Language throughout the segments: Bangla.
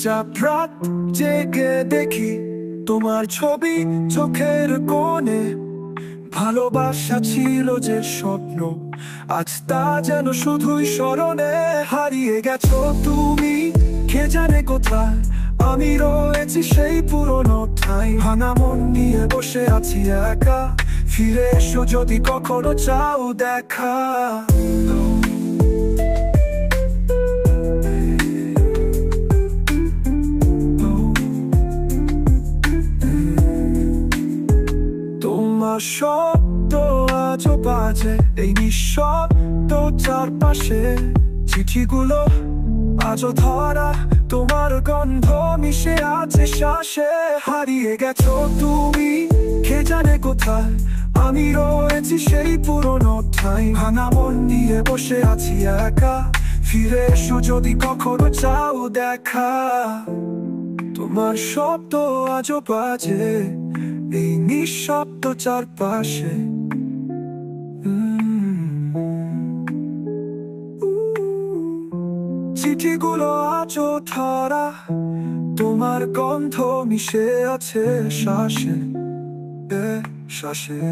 চুপচাপ রাত জেগে দেখি তোমার ছবি চোখের কোণে। ভালোবাসা ছিল যে স্বপ্ন, আজ তা যেন শুধুই স্মরণে। হারিয়ে গেছো তুমি কে জানে কোথায়, আমি রয়েছি সেই পুরনো ঠাই। ভাঙা মন নিয়ে বসে আছি একা, ফিরে এসো যদি কখনো চাও দেখা। তোমার শব্দ আজও বাজে এই নিঃশব্দ চারপাশে। চিঠিগুলো আজও ধরা, তোমার গন্ধ মিশে আছে শ্বাসে। হারিয়ে গেছো তুমি কে জানে কোথায়, আমি রয়েছি সেই পুরনো ঠাই। ভাঙা মন নিয়ে বসে আছি একা, ফিরে এসো যদি কখনো চাও দেখা। তোমার শব্দ আজও বাজে এই নিঃশব্দ চারপাশে। চিঠিগুলো আজও ধরা, তোমার গন্ধ মিশে আছে শ্বাসে শ্বাসে।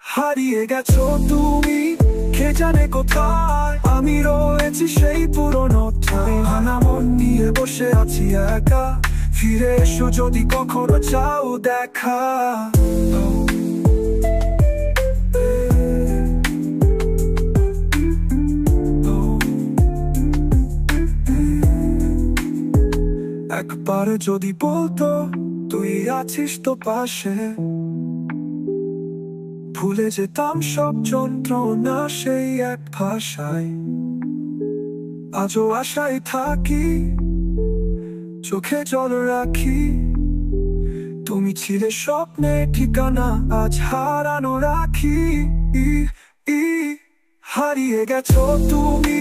হারিয়ে গেছো তুমি কে জানে কোথায়, আমি রয়েছি সেই পুরনো ঠাই। ভাঙা মন নিয়ে বসে আছি একা, ফিরে এসো যদি কখনো চাও দেখা। একবার যদি বলতো তুই আছিস তো পাশে, ভুলে যেতাম সব যন্ত্রণা সেই এক ভাষায়। আজও আশায় থাকি, চোখে জল রাখি, তুমি ছিলে স্বপ্নে ঠিকানা আজ হারানো রাখি। হারিয়ে গেছো তুমি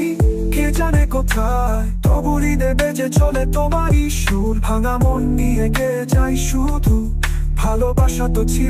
কে জানে কোথায়, তবু হৃদয়ে বেজে চলে তোমারই সুর। ভাঙা মন নিয়ে গে যাই শুধু, ভালোবাসা তো ছিল